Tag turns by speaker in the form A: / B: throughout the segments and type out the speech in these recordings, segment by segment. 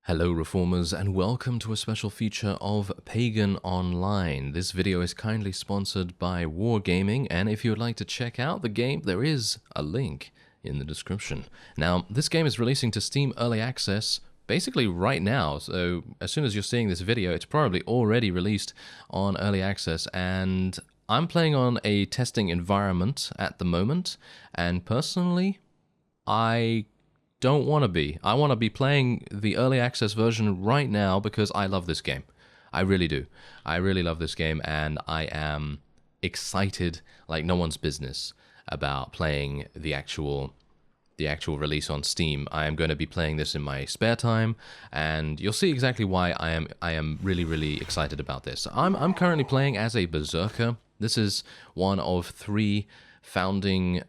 A: Hello Reformers and welcome to a special feature of Pagan Online. This video is kindly sponsored by Wargaming, and if you would like to check out the game, there is a link in the description. Now, this game is releasing to Steam Early Access basically right now, so as soon as you're seeing this video, it's probably already released on Early Access, and I'm playing on a testing environment at the moment, and personally, I don't want to be. I want to be playing the early access version right now because I love this game. I really do. I really love this game, and I am excited like no one's business about playing the actual release on Steam. I am going to be playing this in my spare time, and you'll see exactly why I am really excited about this. I'm currently playing as a berserker. This is one of three founding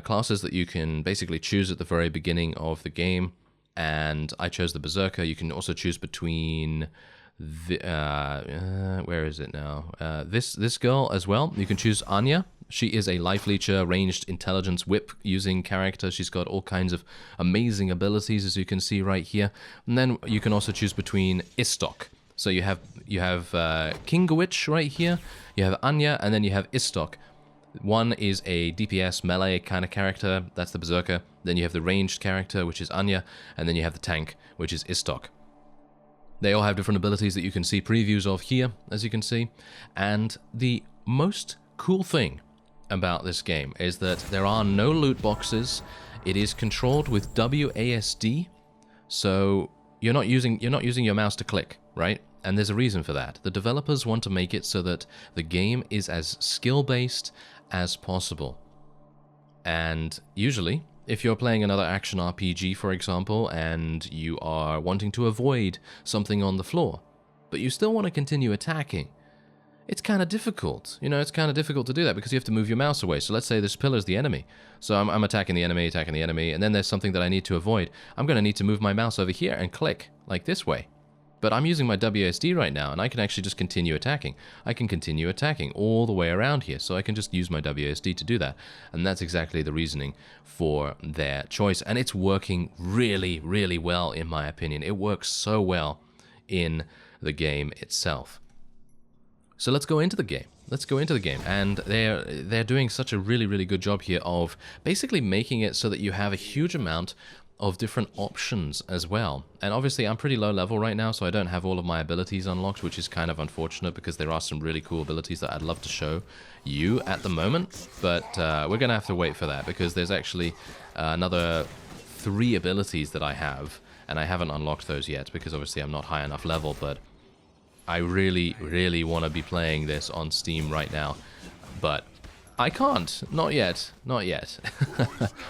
A: classes that you can basically choose at the very beginning of the game, and I chose the berserker. You can also choose between the where is it now? This girl as well. You can choose Anya. She is a life leecher, ranged intelligence whip using character. She's got all kinds of amazing abilities, as you can see right here. And then you can also choose between Istok. So you have Kingowich right here. You have Anya, and then you have Istok. One is a DPS melee kind of character, that's the Berserker. Then you have the ranged character, which is Anya, and then you have the tank, which is Istok. They all have different abilities that you can see previews of here, as you can see. And the most cool thing about this game is that there are no loot boxes. It is controlled with WASD, so you're not using your mouse to click, right? And there's a reason for that. The developers want to make it so that the game is as skill-based as possible. And usually, if you're playing another action RPG, for example, and you are wanting to avoid something on the floor, but you still want to continue attacking, it's kind of difficult. You know, it's kind of difficult to do that because you have to move your mouse away. So let's say this pillar is the enemy. So I'm attacking the enemy, and then there's something that I need to avoid. I'm going to need to move my mouse over here and click, like this way. But I'm using my WASD right now, and I can actually just continue attacking. I can continue attacking all the way around here, so I can just use my WASD to do that. And that's exactly the reasoning for their choice. And it's working really well, in my opinion. It works so well in the game itself. So let's go into the game. And they're doing such a really good job here of basically making it so that you have a huge amount of different options as well. And obviously I'm pretty low level right now, so I don't have all of my abilities unlocked, which is kind of unfortunate because there are some really cool abilities that I'd love to show you at the moment, but we're gonna have to wait for that because there's actually another 3 abilities that I have, and I haven't unlocked those yet because obviously I'm not high enough level. But I really want to be playing this on Steam right now, but I can't. Not yet.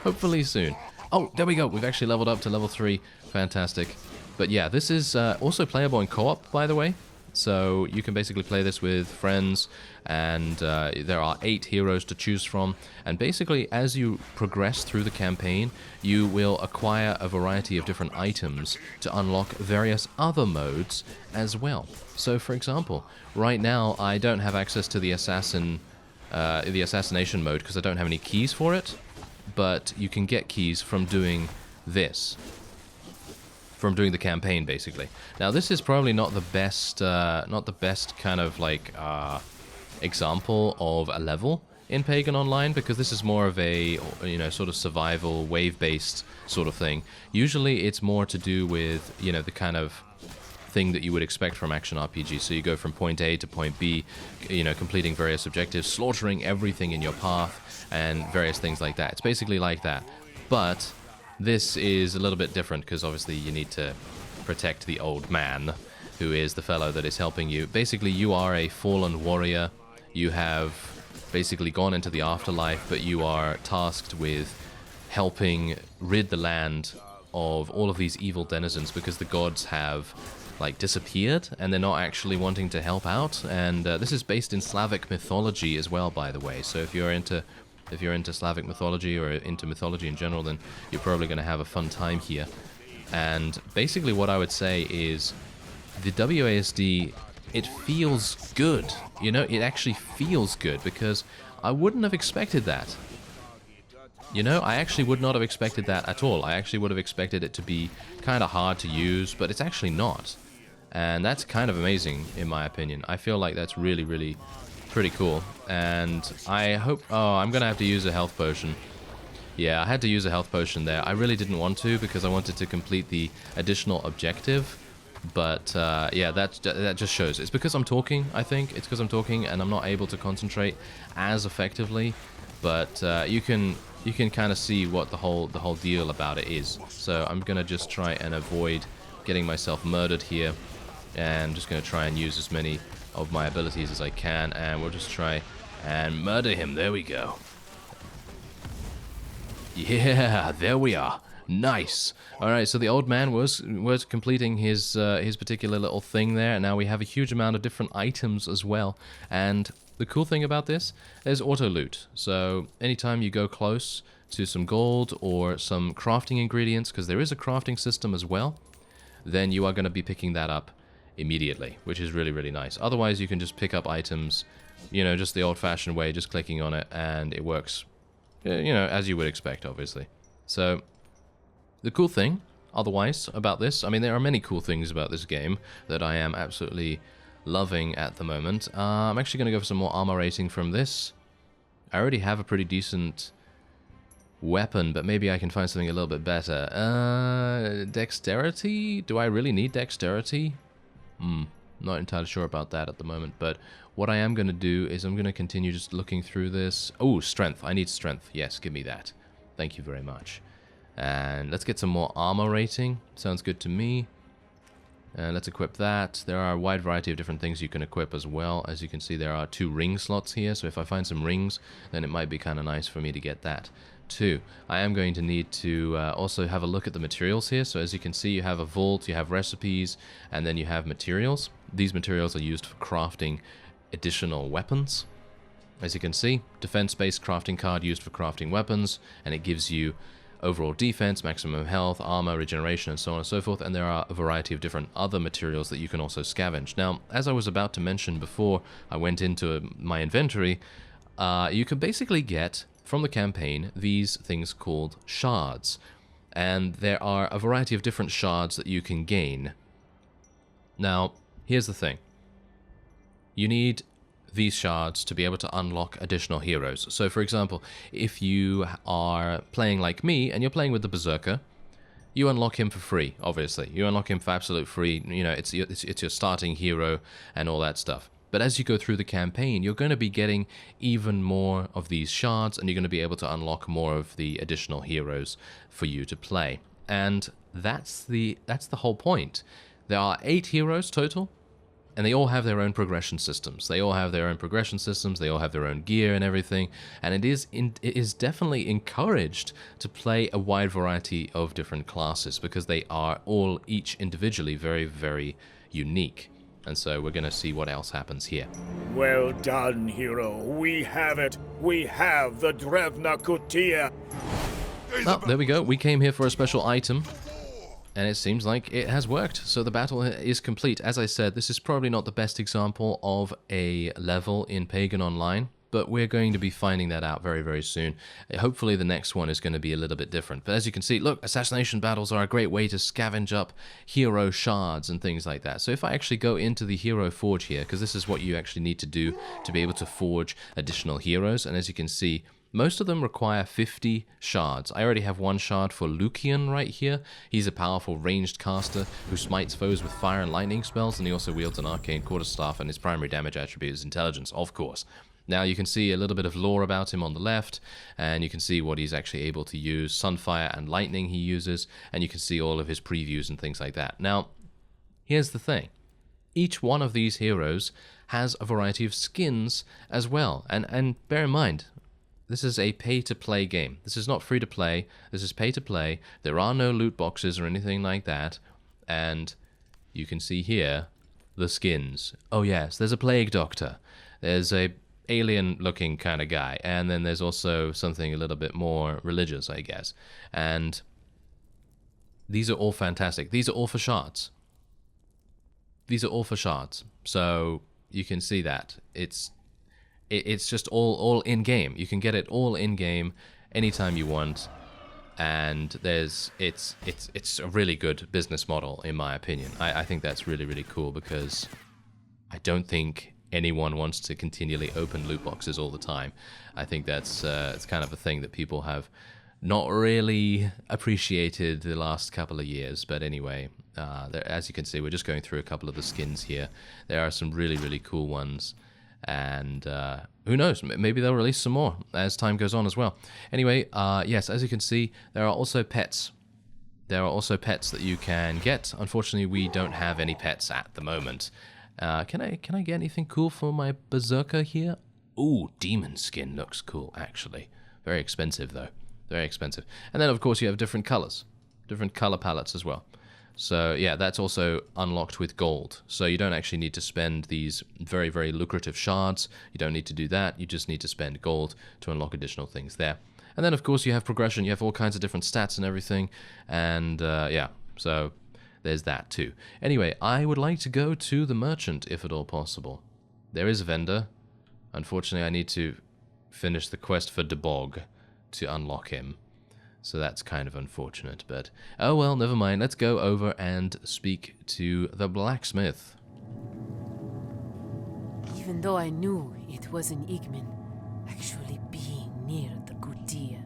A: Hopefully soon. Oh, there we go. We've actually leveled up to level 3. Fantastic. But yeah, this is also playable in co-op, by the way. So you can basically play this with friends, and there are 8 heroes to choose from. And basically, as you progress through the campaign, you will acquire a variety of different items to unlock various other modes as well. So, for example, right now I don't have access to the assassination mode because I don't have any keys for it. But you can get keys from doing this, from doing the campaign, basically. Now, this is probably not the best kind of like example of a level in Pagan Online, because this is more of a, you know, sort of survival wave-based sort of thing. Usually, it's more to do with, you know, the kind of thing that you would expect from action RPG. So you go from point A to point B, you know, completing various objectives, slaughtering everything in your path, and various things like that. It's basically like that. But this is a little bit different because obviously you need to protect the old man, who is the fellow that is helping you. Basically, you are a fallen warrior. You have basically gone into the afterlife, but you are tasked with helping rid the land of all of these evil denizens because the gods have like disappeared and they're not actually wanting to help out. And this is based in Slavic mythology as well, by the way. So if you're into Slavic mythology or into mythology in general, then you're probably going to have a fun time here. And basically what I would say is the WASD, it feels good. You know, it actually feels good because I wouldn't have expected that. You know, I actually would not have expected that at all. I actually would have expected it to be kind of hard to use, but it's actually not. And that's kind of amazing, in my opinion. I feel like that's really, really pretty cool. And I hope... Oh, I'm going to have to use a health potion. Yeah, I had to use a health potion there. I really didn't want to because I wanted to complete the additional objective. But, yeah, that just shows. It's because I'm talking, I think. It's because I'm talking and I'm not able to concentrate as effectively. But you can kind of see what the whole deal about it is. So I'm going to just try and avoid getting myself murdered here. And I'm just going to try and use as many of my abilities as I can. And we'll just try and murder him. There we go. Yeah, there we are. Nice. All right, so the old man was completing his particular little thing there, and now we have a huge amount of different items as well. And the cool thing about this, there's auto loot. So anytime you go close to some gold or some crafting ingredients, because there is a crafting system as well, then you are going to be picking that up immediately, which is really, really nice. Otherwise, you can just pick up items, you know, just the old-fashioned way, just clicking on it, and it works, you know, as you would expect, obviously. So the cool thing, otherwise, about this, I mean, there are many cool things about this game that I am absolutely loving at the moment. I'm actually going to go for some more armor rating from this. I already have a pretty decent weapon, but maybe I can find something a little bit better. Dexterity? Do I really need dexterity? Not entirely sure about that at the moment, but what I am going to do is I'm going to continue just looking through this. Oh, strength. I need strength. Yes, give me that. Thank you very much. And let's get some more armor rating. Sounds good to me. And let's equip that. There are a wide variety of different things you can equip as well. As you can see, there are 2 ring slots here, so if I find some rings, then it might be kind of nice for me to get that too. I am going to need to also have a look at the materials here. So as you can see, you have a vault, you have recipes, and then you have materials. These materials are used for crafting additional weapons. As you can see, defense-based crafting card used for crafting weapons, and it gives you overall defense, maximum health, armor, regeneration, and so on and so forth. And there are a variety of different other materials that you can also scavenge. Now, as I was about to mention before I went into my inventory, you can basically get from the campaign these things called shards. And there are a variety of different shards that you can gain. Now, here's the thing. You need these shards to be able to unlock additional heroes. So for example, if you are playing like me and you're playing with the Berserker, you unlock him for free, obviously. You unlock him for absolute free. You know, it's your starting hero and all that stuff. But as you go through the campaign, you're going to be getting even more of these shards, and you're going to be able to unlock more of the additional heroes for you to play. And that's the whole point. There are 8 heroes total, and they all have their own progression systems. They all have their own progression systems. They all have their own gear and everything. And it is definitely encouraged to play a wide variety of different classes because they are all each individually very, very unique. And so we're going to see what else happens here.
B: Well done, hero. We have it. We have the Drevna Kutia.
A: Oh, there we go. We came here for a special item. And it seems like it has worked. So the battle is complete. As I said, this is probably not the best example of a level in Pagan Online, but we're going to be finding that out very, very soon. Hopefully the next one is going to be a little bit different. But as you can see, look, assassination battles are a great way to scavenge up hero shards and things like that. So if I actually go into the hero forge here, because this is what you actually need to do to be able to forge additional heroes, and as you can see, most of them require 50 shards. I already have 1 shard for Lucian right here. He's a powerful ranged caster who smites foes with fire and lightning spells, and he also wields an arcane quarterstaff, and his primary damage attribute is intelligence, of course. Now you can see a little bit of lore about him on the left, and you can see what he's actually able to use. Sunfire and lightning he uses, and you can see all of his previews and things like that. Now, here's the thing. Each one of these heroes has a variety of skins as well, and bear in mind, this is a pay-to-play game. This is not free-to-play. This is pay-to-play. There are no loot boxes or anything like that. And you can see here the skins. Oh yes, there's a plague doctor. There's a alien-looking kind of guy. And then there's also something a little bit more religious, I guess. And these are all fantastic. These are all for shards. These are all for shards. So you can see that. It's just all in-game. You can get it all in-game, anytime you want. And it's a really good business model, in my opinion. I think that's really, really cool, because I don't think anyone wants to continually open loot boxes all the time. I think that's it's kind of a thing that people have not really appreciated the last couple of years. But anyway, as you can see, we're just going through a couple of the skins here. There are some really, really cool ones. And who knows, maybe they'll release some more as time goes on as well. Anyway, yes, as you can see, there are also pets. There are also pets that you can get. Unfortunately, we don't have any pets at the moment. Can I get anything cool for my berserker here? Ooh, demon skin looks cool, actually. Very expensive, though. Very expensive. And then, of course, you have different colors. Different color palettes as well. So, yeah, that's also unlocked with gold. So you don't actually need to spend these very, very lucrative shards. You don't need to do that. You just need to spend gold to unlock additional things there. And then, of course, you have progression. You have all kinds of different stats and everything. And, yeah, so there's that too. Anyway, I would like to go to the merchant, if at all possible. There is a vendor. Unfortunately, I need to finish the quest for Debog to unlock him. So that's kind of unfortunate, but oh well, never mind. Let's go over and speak to the blacksmith.
C: Even though I knew it wasn't Igman, actually being near the Kutia,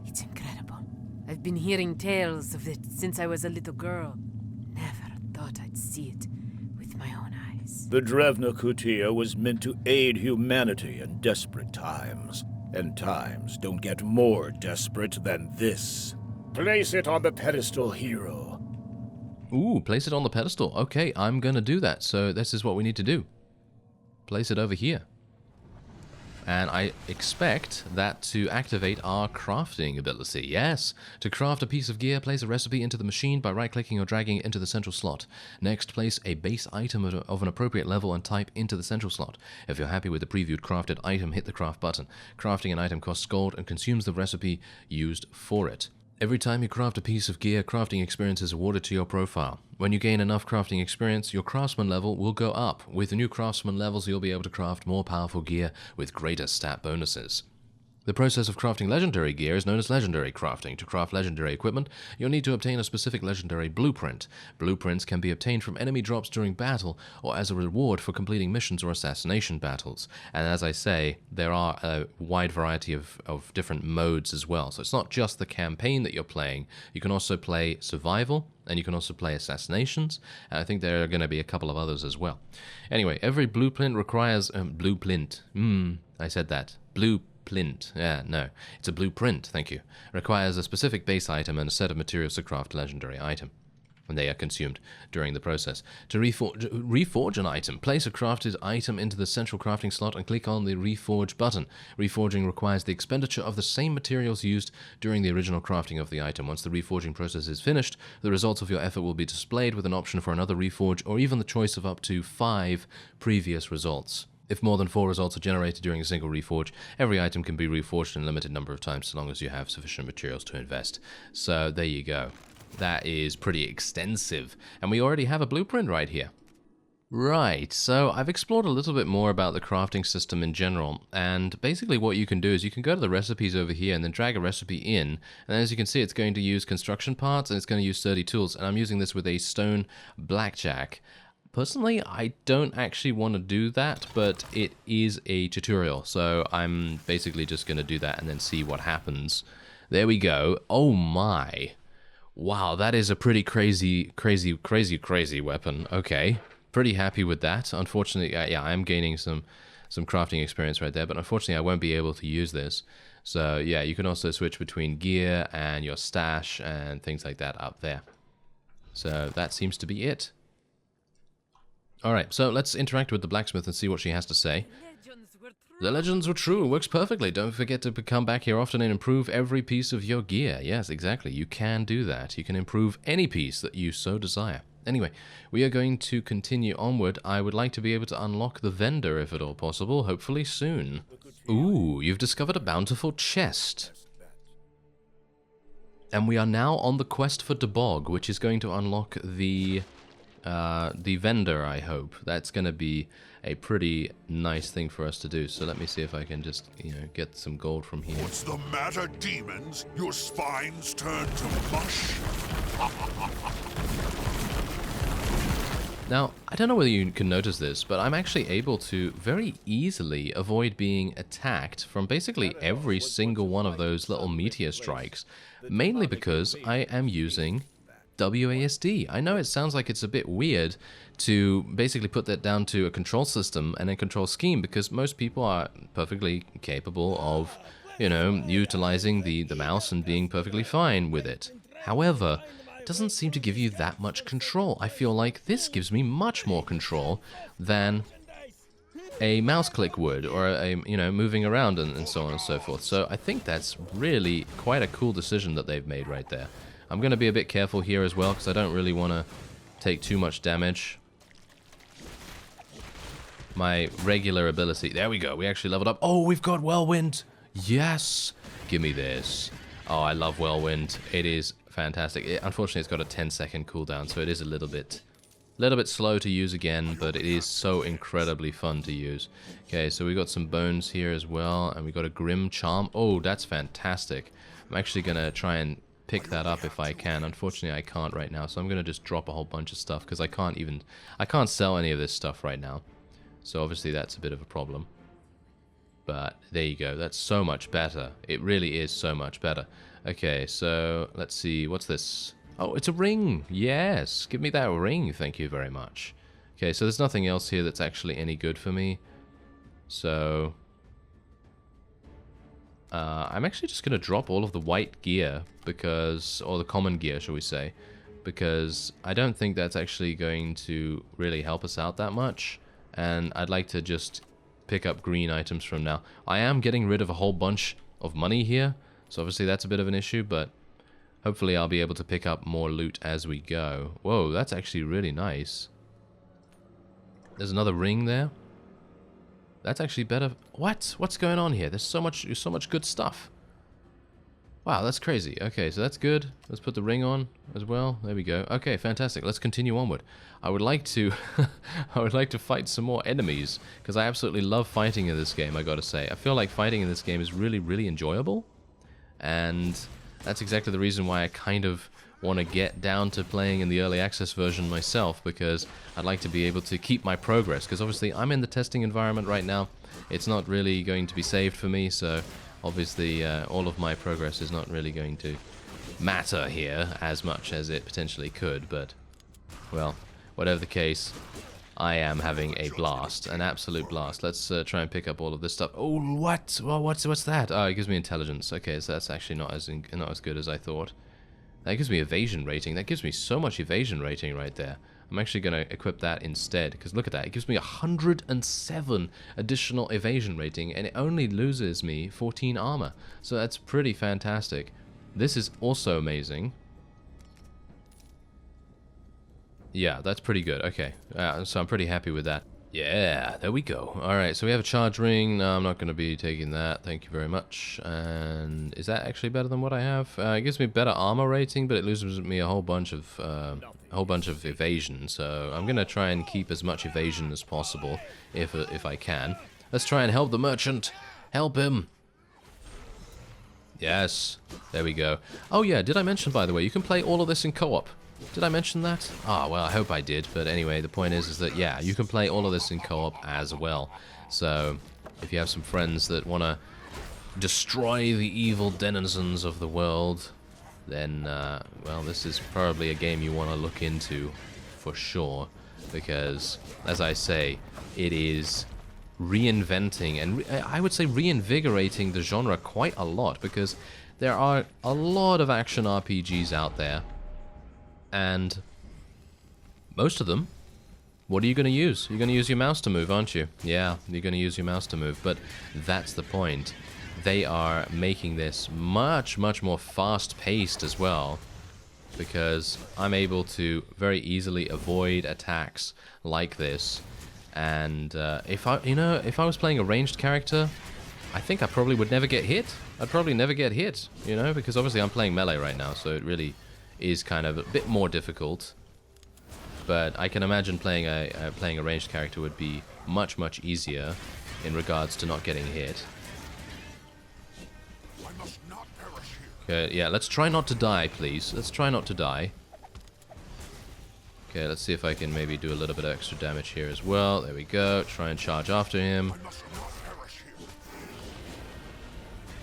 C: it's incredible. I've been hearing tales of it since I was a little girl. Never thought I'd see it with my own eyes.
B: The Drevna Kutia was meant to aid humanity in desperate times. And times don't get more desperate than this. Place it on the pedestal, hero.
A: Ooh, place it on the pedestal. Okay, I'm gonna do that. So this is what we need to do. Place it over here. And I expect that to activate our crafting ability. Yes! To craft a piece of gear, place a recipe into the machine by right-clicking or dragging it into the central slot. Next, place a base item of an appropriate level and type into the central slot. If you're happy with the previewed crafted item, hit the craft button. Crafting an item costs gold and consumes the recipe used for it. Every time you craft a piece of gear, crafting experience is awarded to your profile. When you gain enough crafting experience, your craftsman level will go up. With the new craftsman levels, you'll be able to craft more powerful gear with greater stat bonuses. The process of crafting legendary gear is known as legendary crafting. To craft legendary equipment, you'll need to obtain a specific legendary blueprint. Blueprints can be obtained from enemy drops during battle or as a reward for completing missions or assassination battles. And as I say, there are a wide variety of different modes as well. So it's not just the campaign that you're playing. You can also play survival, and you can also play assassinations, and I think there are going to be a couple of others as well. Anyway, every blueprint requires... I said that. Blueprint. Yeah, no. It's a blueprint, thank you. Requires a specific base item and a set of materials to craft a legendary item. And they are consumed during the process. To reforge an item, place a crafted item into the central crafting slot and click on the Reforge button. Reforging requires the expenditure of the same materials used during the original crafting of the item. Once the reforging process is finished, the results of your effort will be displayed with an option for another reforge or even the choice of up to 5 previous results. If more than 4 results are generated during a single reforge, every item can be reforged in a limited number of times so long as you have sufficient materials to invest. So there you go. That is pretty extensive. And we already have a blueprint right here. Right, so I've explored a little bit more about the crafting system in general, and basically what you can do is you can go to the recipes over here and then drag a recipe in, and as you can see it's going to use construction parts and it's going to use sturdy tools, and I'm using this with a stone blackjack. Personally, I don't actually want to do that, but it is a tutorial, so I'm basically just going to do that and then see what happens. There we go. Oh my. Wow, that is a pretty crazy weapon. Okay, pretty happy with that. Unfortunately, yeah, I am gaining some crafting experience right there, but unfortunately I won't be able to use this. So yeah, you can also switch between gear and your stash and things like that up there. So that seems to be it. Alright, so let's interact with the blacksmith and see what she has to say. The legends were true. Works perfectly. Don't forget to come back here often and improve every piece of your gear. Yes, exactly. You can do that. You can improve any piece that you so desire. Anyway, we are going to continue onward. I would like to be able to unlock the vendor if at all possible, hopefully soon. Ooh, you've discovered a bountiful chest. And we are now on the quest for Debog, which is going to unlock the the vendor, I hope. That's going to be a pretty nice thing for us to do. So let me see if I can just, you know, get some gold from here.
D: What's the matter, demons? Your spines turn to mush?
A: Now, I don't know whether you can notice this, but I'm actually able to very easily avoid being attacked from basically every single one of those little meteor strikes, mainly because I am using WASD. I know it sounds like it's a bit weird to basically put that down to a control system and a control scheme, because most people are perfectly capable of, you know, utilizing the mouse and being perfectly fine with it. However, it doesn't seem to give you that much control. I feel like this gives me much more control than a mouse click would, or a, you know, moving around and so on and so forth. So I think that's really quite a cool decision that they've made right there. I'm going to be a bit careful here as well, because I don't really want to take too much damage. My regular ability... There we go. We actually leveled up. Oh, we've got Whirlwind. Yes. Give me this. Oh, I love Whirlwind. It is fantastic. Unfortunately, it's got a 10-second cooldown, so it is a little bit slow to use again, but it is so incredibly fun to use. Okay, so we got some bones here as well, and we got a Grim Charm. Oh, that's fantastic. I'm actually going to try and pick that up if I can. Unfortunately, I can't right now, so I'm going to just drop a whole bunch of stuff, because I can't sell any of this stuff right now. So obviously that's a bit of a problem. But there you go. That's so much better. It really is so much better. Okay, so let's see. What's this? Oh, it's a ring. Yes, give me that ring. Thank you very much. Okay, so there's nothing else here that's actually any good for me. So I'm actually just going to drop all of the white gear, because, or the common gear, shall we say, because I don't think that's actually going to really help us out that much. And I'd like to just pick up green items from now. I am getting rid of a whole bunch of money here, so obviously that's a bit of an issue, but hopefully I'll be able to pick up more loot as we go. Whoa, that's actually really nice. There's another ring there. That's actually better. What? What's going on here? There's so much good stuff. Wow, that's crazy. Okay, so that's good. Let's put the ring on as well. There we go. Okay, fantastic. Let's continue onward. I would like to I would like to fight some more enemies, because I absolutely love fighting in this game, I gotta say. I feel like fighting in this game is really, really enjoyable. And that's exactly the reason why I kind of want to get down to playing in the early access version myself, because I'd like to be able to keep my progress, because obviously I'm in the testing environment right now. It's not really going to be saved for me, so obviously all of my progress is not really going to matter here as much as it potentially could, but, well, whatever the case, I am having a blast, an absolute blast. Let's try and pick up all of this stuff. Oh, what? Well, what's that? Oh, it gives me intelligence. Okay, so that's actually not as good as I thought. That gives me evasion rating. That gives me so much evasion rating right there. I'm actually going to equip that instead, because look at that. It gives me 107 additional evasion rating, and it only loses me 14 armor. So that's pretty fantastic. This is also amazing. Yeah, that's pretty good. Okay, so I'm pretty happy with that. Yeah, there we go. Alright, so we have a charge ring. No, I'm not going to be taking that. Thank you very much. And is that actually better than what I have? It gives me better armor rating, but it loses me a whole bunch of evasion. So I'm going to try and keep as much evasion as possible, if I can. Let's try and help the merchant. Help him. Yes, there we go. Oh yeah, did I mention, by the way, you can play all of this in co-op? Did I mention that? Ah, well, I hope I did. But anyway, the point is that, yeah, you can play all of this in co-op as well. So, if you have some friends that want to destroy the evil denizens of the world, then, well, this is probably a game you want to look into for sure. Because, as I say, it is reinventing and I would say reinvigorating the genre quite a lot, because there are a lot of action RPGs out there. And most of them, what are you going to use? You're going to use your mouse to move, aren't you? Yeah, you're going to use your mouse to move, but that's the point. They are making this much, much more fast-paced as well, because I'm able to very easily avoid attacks like this. And if I was playing a ranged character, I think I probably would never get hit. I'd probably never get hit, you know, because obviously I'm playing melee right now, so it really is kind of a bit more difficult. but I can imagine playing a ranged character would be much easier in regards to not getting hit. Okay, yeah, let's try not to die, please. Let's try not to die. Okay, let's see if I can maybe do a little bit of extra damage here as well. There we go. Try and charge after him.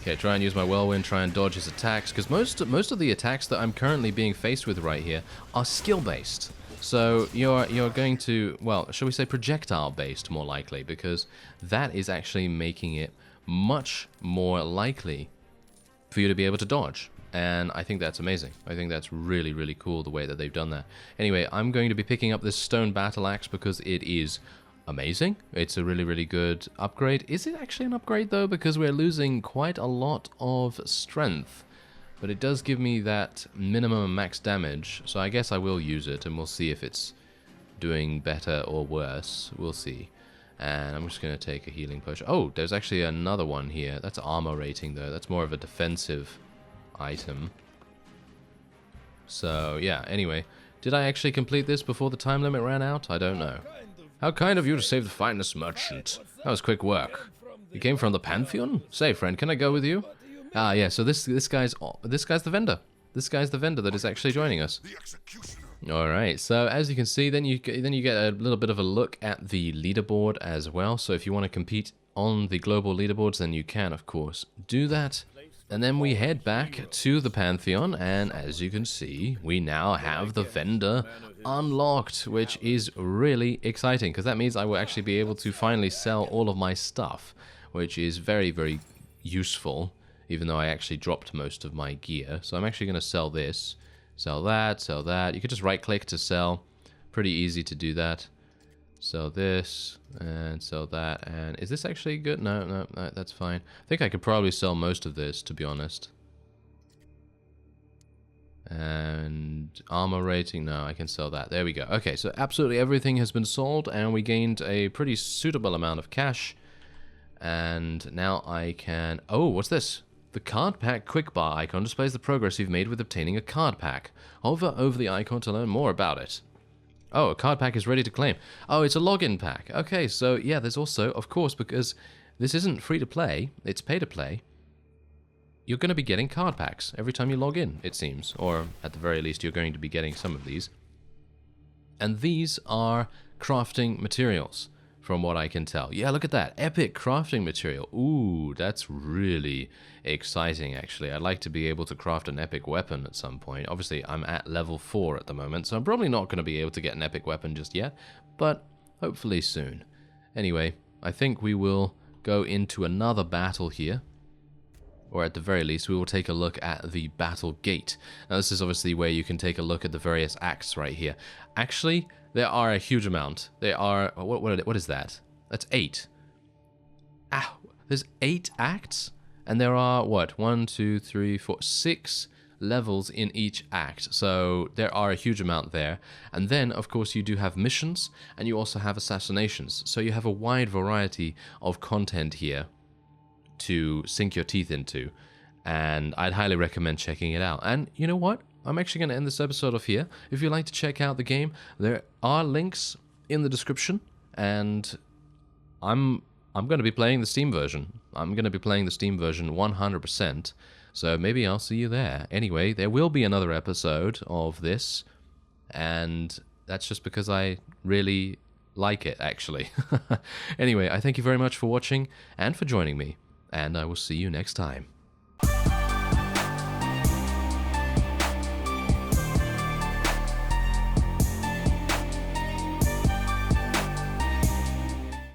A: Okay, try and use my whirlwind, try and dodge his attacks, because most of the attacks that I'm currently being faced with right here are skill-based. So you're going to, well, shall we say projectile-based more likely, because that is actually making it much more likely for you to be able to dodge. And I think that's amazing. I think that's really cool the way that they've done that. Anyway, I'm going to be picking up this stone battle axe because it is amazing. It's a really good upgrade. Is it actually an upgrade though? Because we're losing quite a lot of strength. But it does give me that minimum max damage. So I guess I will use it and we'll see if it's doing better or worse. We'll see. And I'm just going to take a healing potion. Oh, there's actually another one here. That's armor rating though. That's more of a defensive item. So yeah, anyway. Did I actually complete this before the time limit ran out? I don't know. How kind of you to save the finest merchant. That was quick work. You came from the Pantheon? Say, friend, can I go with you? Ah, yeah, so this guy's the vendor. This guy's the vendor that is actually joining us. Alright, so as you can see, then you get a little bit of a look at the leaderboard as well. So if you want to compete on the global leaderboards, then you can, of course, do that. And then we head back to the Pantheon, and as you can see, we now have the vendor unlocked, which is really exciting, because that means I will actually be able to finally sell all of my stuff, which is very useful, even though I actually dropped most of my gear. So I'm actually going to sell this, sell that, sell that. You could just right-click to sell. Pretty easy to do that. Sell this, and sell that, and is this actually good? No, that's fine. I think I could probably sell most of this, to be honest. And armor rating, no, I can sell that. There we go. Okay, so absolutely everything has been sold, and we gained a pretty suitable amount of cash. And now I can... Oh, what's this? The card pack quick bar icon displays the progress you've made with obtaining a card pack. Hover over the icon to learn more about it. Oh, a card pack is ready to claim. Oh, it's a login pack. Okay, so yeah, there's also, of course, because this isn't free to play, it's pay to play, you're going to be getting card packs every time you log in, it seems. Or at the very least, you're going to be getting some of these. And these are crafting materials, from what I can tell. Yeah, look at that. Epic crafting material. Ooh, that's really exciting, actually. I'd like to be able to craft an epic weapon at some point. Obviously, I'm at level 4 at the moment, so I'm probably not going to be able to get an epic weapon just yet, but hopefully soon. Anyway, I think we will go into another battle here. Or at the very least, we will take a look at the battle gate. Now, this is obviously where you can take a look at the various acts right here. Actually, there are a huge amount. There are... What is that? That's 8. Ah, there's 8 acts? And there are, what? 1, 2, 3, 4, 6 levels in each act. So there are a huge amount there. And then, of course, you do have missions, and you also have assassinations. So you have a wide variety of content here to sink your teeth into, and I'd highly recommend checking it out. And you know what? I'm actually going to end this episode off here. If you'd like to check out the game, there are links in the description, and I'm going to be playing the Steam version. I'm going to be playing the Steam version 100%, so maybe I'll see you there. Anyway, there will be another episode of this, and that's just because I really like it, actually. Anyway, I thank you very much for watching and for joining me, and I will see you next time.